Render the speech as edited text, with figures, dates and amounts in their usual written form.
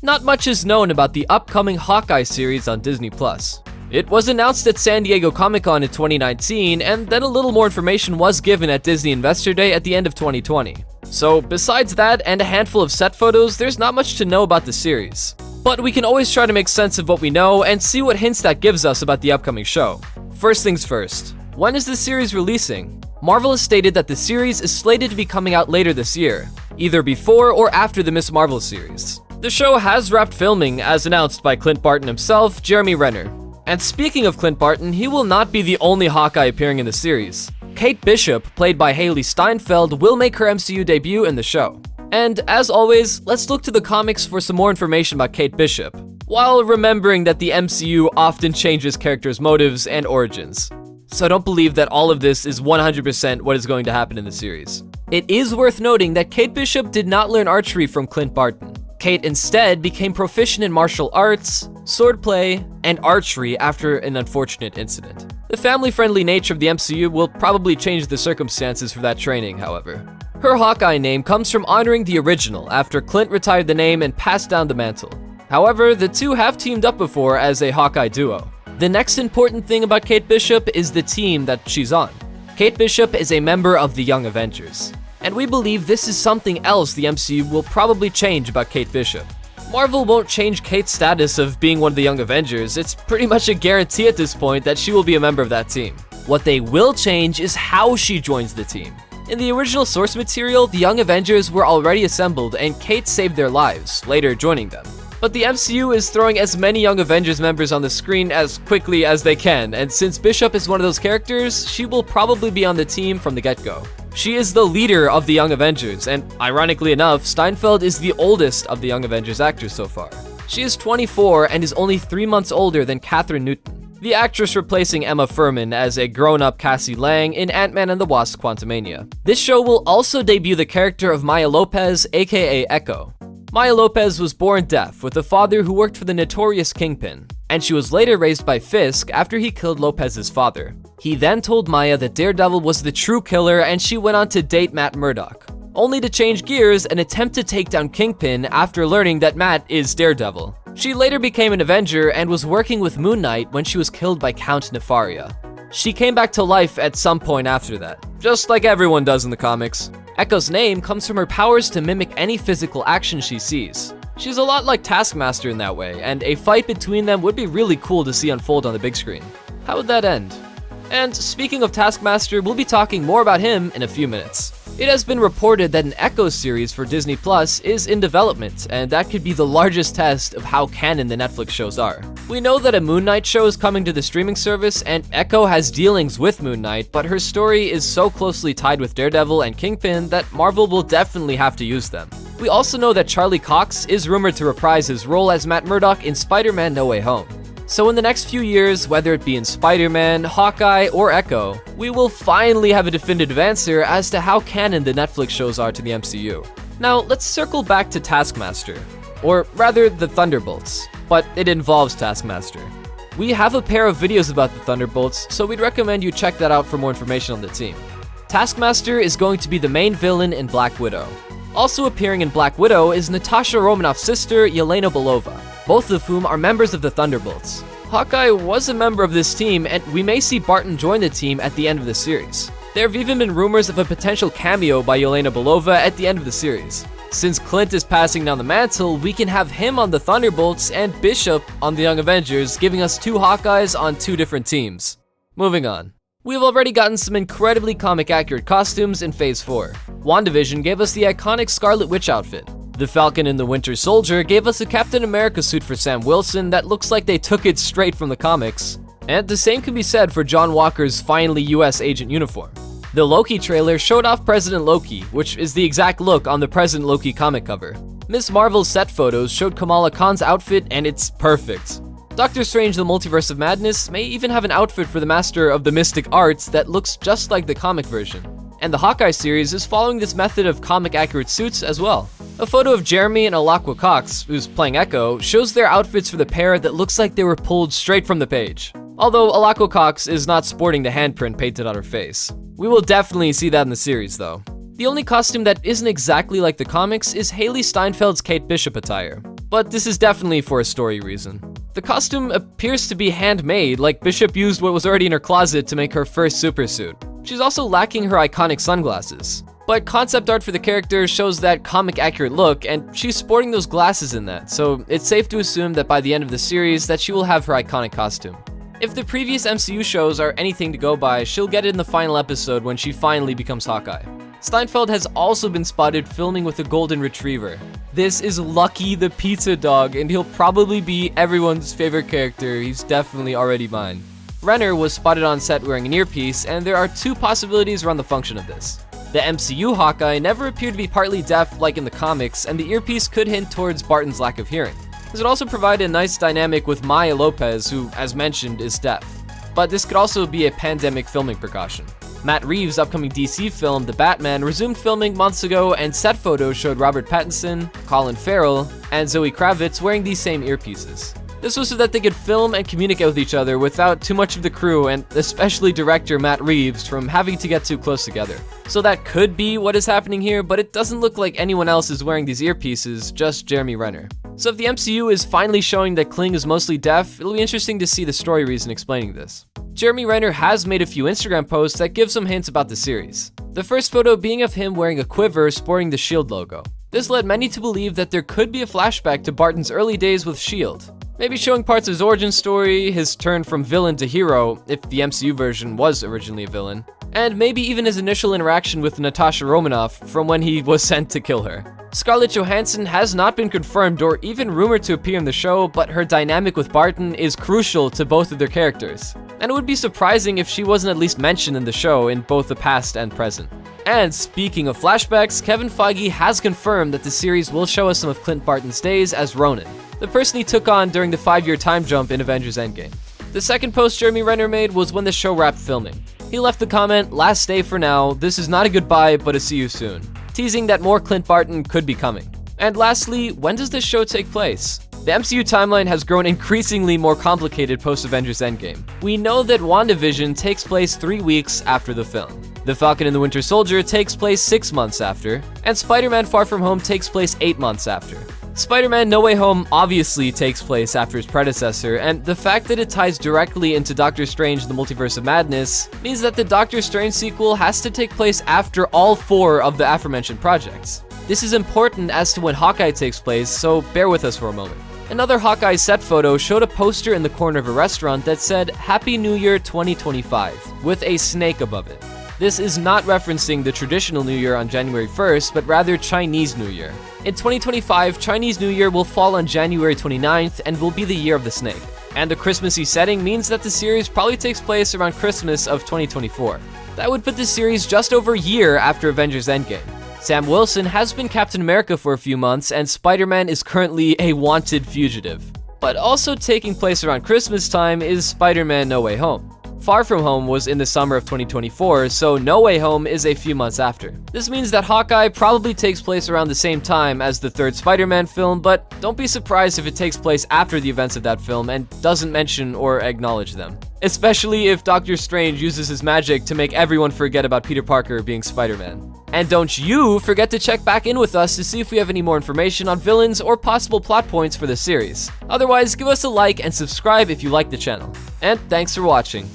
Not much is known about the upcoming Hawkeye series on Disney+. It was announced at San Diego Comic-Con in 2019, and then a little more information was given at Disney Investor Day at the end of 2020. So besides that and a handful of set photos, there's not much to know about the series. But we can always try to make sense of what we know and see what hints that gives us about the upcoming show. First things first, when is the series releasing? Marvel has stated that the series is slated to be coming out later this year, either before or after the Ms. Marvel series. The show has wrapped filming, as announced by Clint Barton himself, Jeremy Renner. And speaking of Clint Barton, he will not be the only Hawkeye appearing in the series. Kate Bishop, played by Haley Steinfeld, will make her MCU debut in the show. And as always, let's look to the comics for some more information about Kate Bishop, while remembering that the MCU often changes characters' motives and origins. So don't believe that all of this is 100% what is going to happen in the series. It is worth noting that Kate Bishop did not learn archery from Clint Barton. Kate instead became proficient in martial arts, swordplay, and archery after an unfortunate incident. The family-friendly nature of the MCU will probably change the circumstances for that training, however. Her Hawkeye name comes from honoring the original after Clint retired the name and passed down the mantle. However, the two have teamed up before as a Hawkeye duo. The next important thing about Kate Bishop is the team that she's on. Kate Bishop is a member of the Young Avengers. And we believe this is something else the MCU will probably change about Kate Bishop. Marvel won't change Kate's status of being one of the Young Avengers. It's pretty much a guarantee at this point that she will be a member of that team. What they will change is how she joins the team. In the original source material, the Young Avengers were already assembled and Kate saved their lives, later joining them. But the MCU is throwing as many Young Avengers members on the screen as quickly as they can, and since Bishop is one of those characters, she will probably be on the team from the get-go. She is the leader of the Young Avengers, and ironically enough, Steinfeld is the oldest of the Young Avengers actors so far. She is 24 and is only 3 months older than Catherine Newton, the actress replacing Emma Furman as a grown-up Cassie Lang in Ant-Man and the Wasp: Quantumania. This show will also debut the character of Maya Lopez, aka Echo. Maya Lopez was born deaf with a father who worked for the notorious Kingpin, and she was later raised by Fisk after he killed Lopez's father. He then told Maya that Daredevil was the true killer and she went on to date Matt Murdock, only to change gears and attempt to take down Kingpin after learning that Matt is Daredevil. She later became an Avenger and was working with Moon Knight when she was killed by Count Nefaria. She came back to life at some point after that, just like everyone does in the comics. Echo's name comes from her powers to mimic any physical action she sees. She's a lot like Taskmaster in that way, and a fight between them would be really cool to see unfold on the big screen. How would that end? And speaking of Taskmaster, we'll be talking more about him in a few minutes. It has been reported that an Echo series for Disney Plus is in development, and that could be the largest test of how canon the Netflix shows are. We know that a Moon Knight show is coming to the streaming service, and Echo has dealings with Moon Knight, but her story is so closely tied with Daredevil and Kingpin that Marvel will definitely have to use them. We also know that Charlie Cox is rumored to reprise his role as Matt Murdock in Spider-Man: No Way Home. So in the next few years, whether it be in Spider-Man, Hawkeye, or Echo, we will finally have a definitive answer as to how canon the Netflix shows are to the MCU. Now, let's circle back to Taskmaster, or rather the Thunderbolts, but it involves Taskmaster. We have a pair of videos about the Thunderbolts, so we'd recommend you check that out for more information on the team. Taskmaster is going to be the main villain in Black Widow. Also appearing in Black Widow is Natasha Romanoff's sister, Yelena Belova, both of whom are members of the Thunderbolts. Hawkeye was a member of this team, and we may see Barton join the team at the end of the series. There have even been rumors of a potential cameo by Yelena Belova at the end of the series. Since Clint is passing down the mantle, we can have him on the Thunderbolts and Bishop on the Young Avengers, giving us 2 Hawkeyes on 2 different teams. Moving on. We've already gotten some incredibly comic-accurate costumes in Phase 4. WandaVision gave us the iconic Scarlet Witch outfit. The Falcon and the Winter Soldier gave us a Captain America suit for Sam Wilson that looks like they took it straight from the comics. And the same can be said for John Walker's finally US agent uniform. The Loki trailer showed off President Loki, which is the exact look on the President Loki comic cover. Ms. Marvel's set photos showed Kamala Khan's outfit, and it's perfect. Doctor Strange: The Multiverse of Madness may even have an outfit for the Master of the Mystic Arts that looks just like the comic version. And the Hawkeye series is following this method of comic-accurate suits as well. A photo of Jeremy and Alaqua Cox, who's playing Echo, shows their outfits for the pair that looks like they were pulled straight from the page. Although Alaqua Cox is not sporting the handprint painted on her face. We will definitely see that in the series though. The only costume that isn't exactly like the comics is Haley Steinfeld's Kate Bishop attire. but this is definitely for a story reason. The costume appears to be handmade, like Bishop used what was already in her closet to make her first supersuit. She's also lacking her iconic sunglasses. But concept art for the character shows that comic-accurate look, and she's sporting those glasses in that, so it's safe to assume that by the end of the series that she will have her iconic costume. If the previous MCU shows are anything to go by, she'll get it in the final episode when she finally becomes Hawkeye. Steinfeld has also been spotted filming with a golden retriever. This is Lucky the pizza dog, and he'll probably be everyone's favorite character. He's definitely already mine. Renner was spotted on set wearing an earpiece, and there are two possibilities around the function of this. The MCU Hawkeye never appeared to be partly deaf like in the comics, and the earpiece could hint towards Barton's lack of hearing. This would also provide a nice dynamic with Maya Lopez, who, as mentioned, is deaf. But this could also be a pandemic filming precaution. Matt Reeves' upcoming DC film, The Batman, resumed filming months ago, and set photos showed Robert Pattinson, Colin Farrell, and Zoe Kravitz wearing these same earpieces. This was so that they could film and communicate with each other without too much of the crew, and especially director Matt Reeves, from having to get too close together. So that could be what is happening here, but it doesn't look like anyone else is wearing these earpieces, just Jeremy Renner. So if the MCU is finally showing that Kling is mostly deaf, it'll be interesting to see the story reason explaining this. Jeremy Renner has made a few Instagram posts that give some hints about the series. The first photo being of him wearing a quiver sporting the S.H.I.E.L.D. logo. This led many to believe that there could be a flashback to Barton's early days with S.H.I.E.L.D. Maybe showing parts of his origin story, his turn from villain to hero, if the MCU version was originally a villain, and maybe even his initial interaction with Natasha Romanoff from when he was sent to kill her. Scarlett Johansson has not been confirmed or even rumored to appear in the show, but her dynamic with Barton is crucial to both of their characters. And it would be surprising if she wasn't at least mentioned in the show in both the past and present. And speaking of flashbacks, Kevin Feige has confirmed that the series will show us some of Clint Barton's days as Ronin, the person he took on during the 5-year time jump in Avengers Endgame. The second post Jeremy Renner made was when the show wrapped filming. He left the comment, "Last day for now, this is not a goodbye but a see you soon," teasing that more Clint Barton could be coming. And lastly, when does this show take place? The MCU timeline has grown increasingly more complicated post-Avengers Endgame. We know that WandaVision takes place 3 weeks after the film. The Falcon and the Winter Soldier takes place 6 months after, and Spider-Man Far From Home takes place 8 months after. Spider-Man No Way Home obviously takes place after his predecessor, and the fact that it ties directly into Doctor Strange: The Multiverse of Madness means that the Doctor Strange sequel has to take place after all 4 of the aforementioned projects. This is important as to when Hawkeye takes place, so bear with us for a moment. Another Hawkeye set photo showed a poster in the corner of a restaurant that said Happy New Year 2025, with a snake above it. This is not referencing the traditional New Year on January 1st, but rather Chinese New Year. In 2025, Chinese New Year will fall on January 29th and will be the year of the snake. And the Christmassy setting means that the series probably takes place around Christmas of 2024. That would put the series just over a year after Avengers Endgame. Sam Wilson has been Captain America for a few months, and Spider-Man is currently a wanted fugitive. But also taking place around Christmas time is Spider-Man No Way Home. Far From Home was in the summer of 2024, so No Way Home is a few months after. This means that Hawkeye probably takes place around the same time as the third Spider-Man film, but don't be surprised if it takes place after the events of that film and doesn't mention or acknowledge them. Especially if Doctor Strange uses his magic to make everyone forget about Peter Parker being Spider-Man. And don't you forget to check back in with us to see if we have any more information on villains or possible plot points for the series. Otherwise, give us a like and subscribe if you like the channel. And thanks for watching.